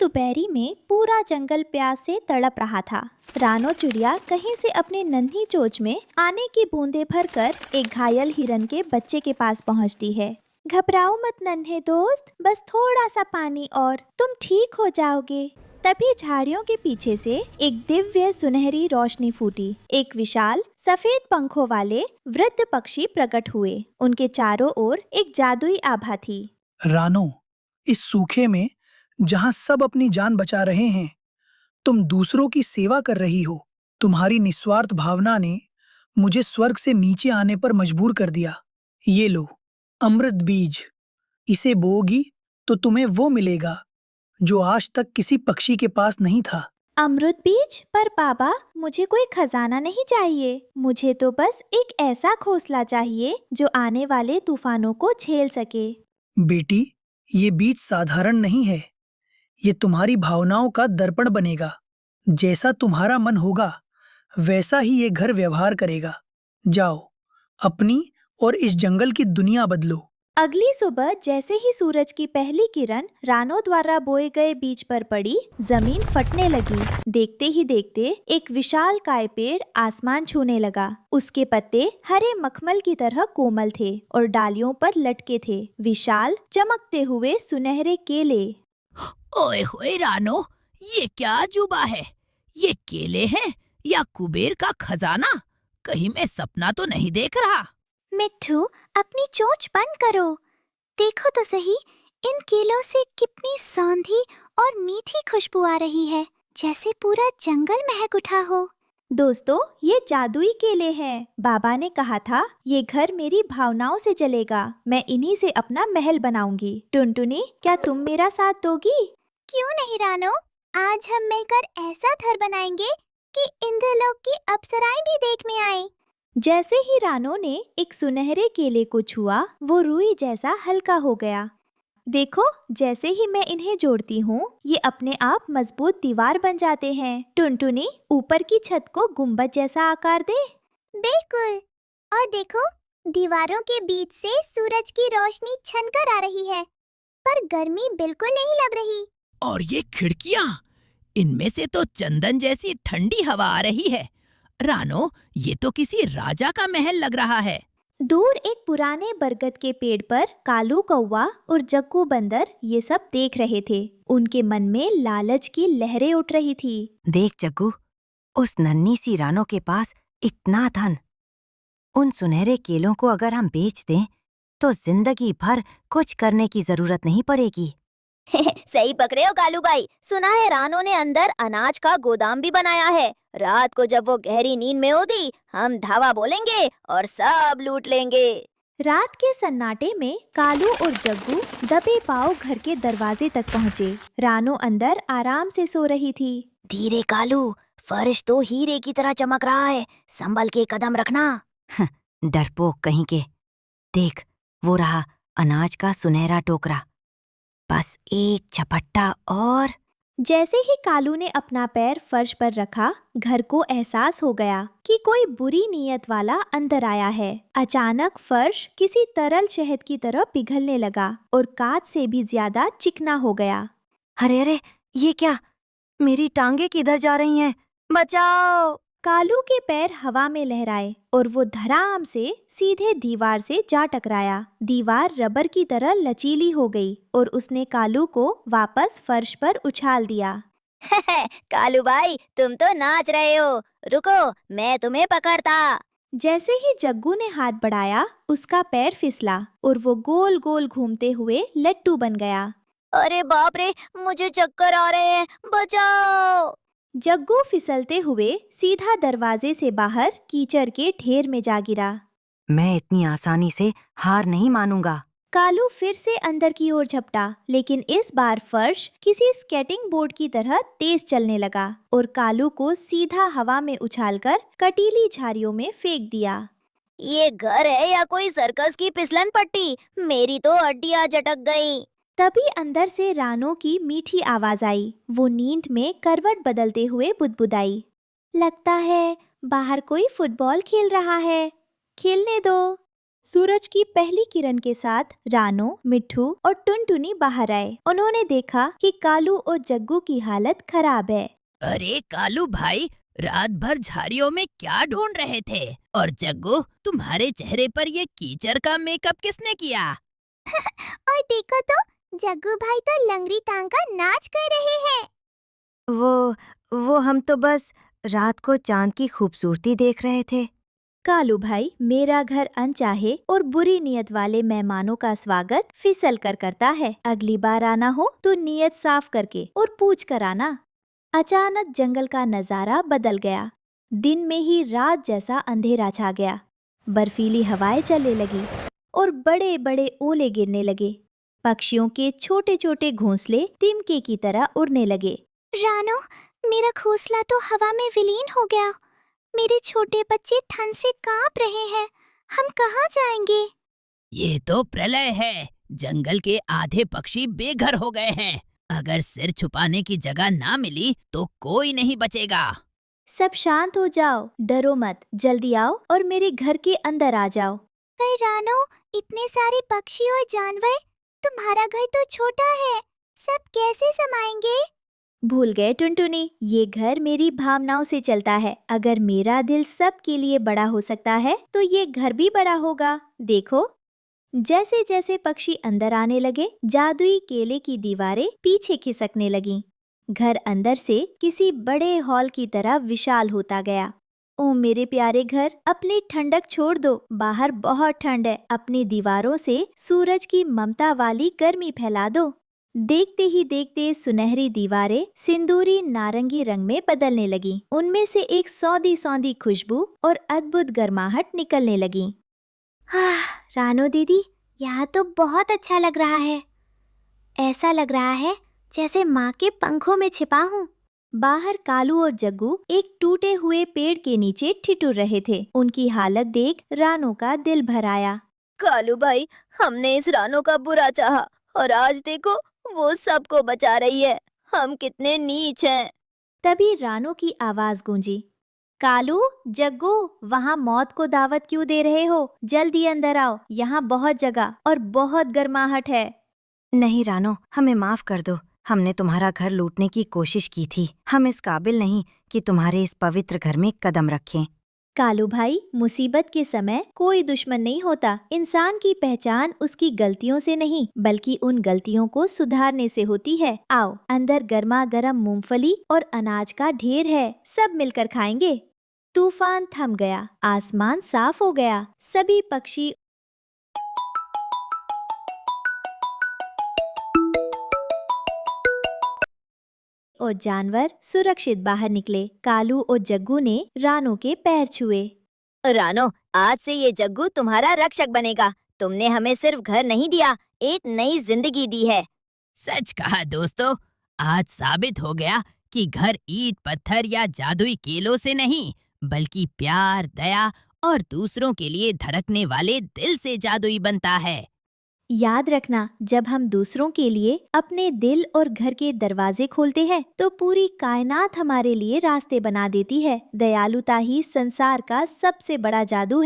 दोपहरी में पूरा जंगल प्यास से तड़प रहा था। रानो चिड़िया कहीं से अपने नन्ही चोंच में पानी की बूंदें भरकर एक घायल हिरन के बच्चे के पास पहुंचती है। घबराओ मत नन्हे दोस्त, बस थोड़ा सा पानी और तुम ठीक हो जाओगे। तभी झाड़ियों के पीछे से एक दिव्य सुनहरी रोशनी फूटी। एक विशाल सफेद पंखों वाले वृद्ध पक्षी प्रकट हुए। उनके चारों ओर एक जादुई आभा थी। रानो, इस सूखे में जहाँ सब अपनी जान बचा रहे हैं, तुम दूसरों की सेवा कर रही हो। तुम्हारी निस्वार्थ भावना ने मुझे स्वर्ग से नीचे आने पर मजबूर कर दिया। ये लो, अमृत बीज। इसे बोओगी तो तुम्हें वो मिलेगा जो आज तक किसी पक्षी के पास नहीं था। अमृत बीज? पर बाबा, मुझे कोई खजाना नहीं चाहिए। मुझे तो बस एक ऐसा घोंसला चाहिए जो आने वाले तूफानों को झेल सके। बेटी, ये बीज साधारण नहीं है। ये तुम्हारी भावनाओं का दर्पण बनेगा। जैसा तुम्हारा मन होगा वैसा ही ये घर व्यवहार करेगा। जाओ, अपनी और इस जंगल की दुनिया बदलो। अगली सुबह जैसे ही सूरज की पहली किरण रानो द्वारा बोए गए बीज पर पड़ी, जमीन फटने लगी। देखते ही देखते एक विशाल काय पेड़ आसमान छूने लगा। उसके पत्ते हरे मखमल की तरह कोमल थे और डालियों पर लटके थे विशाल चमकते हुए सुनहरे केले। ओए होए रानो, ये क्या अजूबा है? ये केले हैं या कुबेर का खजाना? कहीं मैं सपना तो नहीं देख रहा। मिट्ठू, अपनी चोंच बंद करो। देखो तो सही, इन केलों से कितनी सौंधी और मीठी खुशबू आ रही है, जैसे पूरा जंगल महक उठा हो। दोस्तों, ये जादुई केले हैं। बाबा ने कहा था ये घर मेरी भावनाओं से चलेगा। मैं इन्हीं से अपना महल बनाऊंगी। टुनटुनी, क्या तुम मेरा साथ दोगी? क्यों नहीं रानो, आज हम मिलकर ऐसा घर बनाएंगे कि इंद्रलोक की अप्सराएं भी देख में आए। जैसे ही रानो ने एक सुनहरे केले को छुआ, वो रुई जैसा हल्का हो गया। देखो, जैसे ही मैं इन्हें जोड़ती हूँ, ये अपने आप मजबूत दीवार बन जाते हैं। टुनटुनी, ऊपर की छत को गुंबद जैसा आकार दे। बिल्कुल। और देखो, दीवारों के बीच से सूरज की रोशनी छनकर आ रही है, पर गर्मी बिल्कुल नहीं लग रही। और ये खिड़कियाँ, इनमें से तो चंदन जैसी ठंडी हवा आ रही है। रानो, ये तो किसी राजा का महल लग रहा है। दूर एक पुराने बरगद के पेड़ पर कालू कौवा और जग्गू बंदर ये सब देख रहे थे। उनके मन में लालच की लहरें उठ रही थी। देख जग्गू, उस नन्ही सी रानो के पास इतना धन। उन सुनहरे केलों को अगर हम बेच दें तो जिंदगी भर कुछ करने की जरूरत नहीं पड़ेगी। सही पकड़े हो कालू भाई। सुना है रानो ने अंदर अनाज का गोदाम भी बनाया है। रात को जब वो गहरी नींद में होगी, हम धावा बोलेंगे और सब लूट लेंगे। रात के सन्नाटे में कालू और जग्गू दबे पांव घर के दरवाजे तक पहुँचे। रानो अंदर आराम से सो रही थी। धीरे कालू, फर्श तो हीरे की तरह चमक रहा है, संभल के कदम रखना। डरपोक कहीं के। देख, वो रहा अनाज का सुनहरा टोकरा। बस एक झपट्टा और। जैसे ही कालू ने अपना पैर फर्श पर रखा, घर को एहसास हो गया कि कोई बुरी नीयत वाला अंदर आया है। अचानक फर्श किसी तरल शहद की तरह पिघलने लगा और कांच से भी ज्यादा चिकना हो गया। अरे अरे, ये क्या? मेरी टांगे किधर जा रही हैं? बचाओ! कालू के पैर हवा में लहराए और वो धड़ाम से सीधे दीवार से जा टकराया। दीवार रबर की तरह लचीली हो गई और उसने कालू को वापस फर्श पर उछाल दिया। कालू भाई, तुम तो नाच रहे हो। रुको, मैं तुम्हें पकड़ता। जैसे ही जग्गू ने हाथ बढ़ाया, उसका पैर फिसला और वो गोल गोल घूमते हुए लट्टू बन गया। अरे बाप रे, मुझे चक्कर आ रहे हैं, बचाओ। जग्गू फिसलते हुए सीधा दरवाजे से बाहर कीचड़ के ढेर में जा गिरा। मैं इतनी आसानी से हार नहीं मानूंगा। कालू फिर से अंदर की ओर झपटा, लेकिन इस बार फर्श किसी स्केटिंग बोर्ड की तरह तेज चलने लगा और कालू को सीधा हवा में उछालकर कटीली झाड़ियों में फेंक दिया। ये घर है या कोई सर्कस की फिसलन पट्टी? मेरी तो हड्डियां झटक गई। तभी अंदर से रानो की मीठी आवाज आई। वो नींद में करवट बदलते हुए बुदबुदाई, लगता है बाहर कोई फुटबॉल खेल रहा है। खेलने दो। सूरज की पहली किरण के साथ रानो, मिट्ठू और टुनटुनी बाहर आए। उन्होंने देखा कि कालू और जग्गू की हालत खराब है। अरे कालू भाई, रात भर झाड़ियों में क्या ढूंढ रहे थे? और जग्गू, तुम्हारे चेहरे पर ये कीचड़ का मेकअप किसने किया? और देखो तो जग्गू भाई तो लंगड़ी टांग का नाच कर रहे हैं। वो हम तो बस रात को चांद की खूबसूरती देख रहे थे। कालू भाई, मेरा घर अनचाहे और बुरी नियत वाले मेहमानों का स्वागत फिसल कर करता है। अगली बार आना हो तो नियत साफ करके और पूछ कर आना। अचानक जंगल का नजारा बदल गया। दिन में ही रात जैसा अंधेरा छा गया। बर्फीली हवाएं चलने लगी और बड़े बड़े ओले गिरने लगे। पक्षियों के छोटे छोटे घोंसले तिनके की तरह उड़ने लगे। रानो, मेरा घोंसला तो हवा में विलीन हो गया। मेरे छोटे बच्चे ठंड से कांप रहे हैं। हम कहाँ जाएंगे? ये तो प्रलय है। जंगल के आधे पक्षी बेघर हो गए हैं। अगर सिर छुपाने की जगह ना मिली तो कोई नहीं बचेगा। सब शांत हो जाओ, डरो मत, जल्दी आओ और मेरे घर के अंदर आ जाओ। पर रानो, इतने सारे पक्षी और जानवर, तुम्हारा घर तो छोटा है, सब कैसे समाएंगे? भूल गए टुनटुनी, ये घर मेरी भावनाओं से चलता है। अगर मेरा दिल सबके लिए बड़ा हो सकता है तो ये घर भी बड़ा होगा। देखो, जैसे जैसे पक्षी अंदर आने लगे, जादुई केले की दीवारें पीछे खिसकने लगीं। घर अंदर से किसी बड़े हॉल की तरह विशाल होता गया। ओ मेरे प्यारे घर, अपनी ठंडक छोड़ दो, बाहर बहुत ठंड है। अपनी दीवारों से सूरज की ममता वाली गर्मी फैला दो। देखते ही देखते सुनहरी दीवारें सिंदूरी नारंगी रंग में बदलने लगीं। उनमें से एक सौंधी सौंधी खुशबू और अद्भुत गर्माहट निकलने लगी। रानो दीदी, यहाँ तो बहुत अच्छा लग रहा है। ऐसा लग रहा है जैसे माँ के पंखों में छिपा हूँ। बाहर कालू और जग्गू एक टूटे हुए पेड़ के नीचे ठिठुर रहे थे। उनकी हालत देख रानो का दिल भर आया। कालू भाई, हमने इस रानो का बुरा चाहा और आज देखो वो सबको बचा रही है। हम कितने नीच हैं। तभी रानो की आवाज गूंजी, कालू, जग्गू, वहाँ मौत को दावत क्यों दे रहे हो? जल्दी अंदर आओ, यहाँ बहुत जगह और बहुत गर्माहट है। नहीं रानो, हमें माफ कर दो। हमने तुम्हारा घर लूटने की कोशिश की थी। हम इस काबिल नहीं कि तुम्हारे इस पवित्र घर में कदम रखें। कालू भाई, मुसीबत के समय कोई दुश्मन नहीं होता। इंसान की पहचान उसकी गलतियों से नहीं बल्कि उन गलतियों को सुधारने से होती है। आओ, अंदर गर्मा गर्म मूंगफली और अनाज का ढेर है, सब मिलकर खाएंगे। तूफान थम गया, आसमान साफ हो गया। सभी पक्षी और जानवर सुरक्षित बाहर निकले। कालू और जग्गू ने रानो के पैर छुए। रानो, आज से ये जग्गू तुम्हारा रक्षक बनेगा। तुमने हमें सिर्फ घर नहीं दिया, एक नई जिंदगी दी है। सच कहा दोस्तों, आज साबित हो गया कि घर ईंट पत्थर या जादुई केलों से नहीं बल्कि प्यार, दया और दूसरों के लिए धड़कने वाले दिल से जादुई बनता है। याद रखना, जब हम दूसरों के लिए अपने दिल और घर के दरवाजे खोलते हैं तो पूरी कायनात हमारे लिए रास्ते बना देती है। दयालुता ही संसार का सबसे बड़ा जादू है।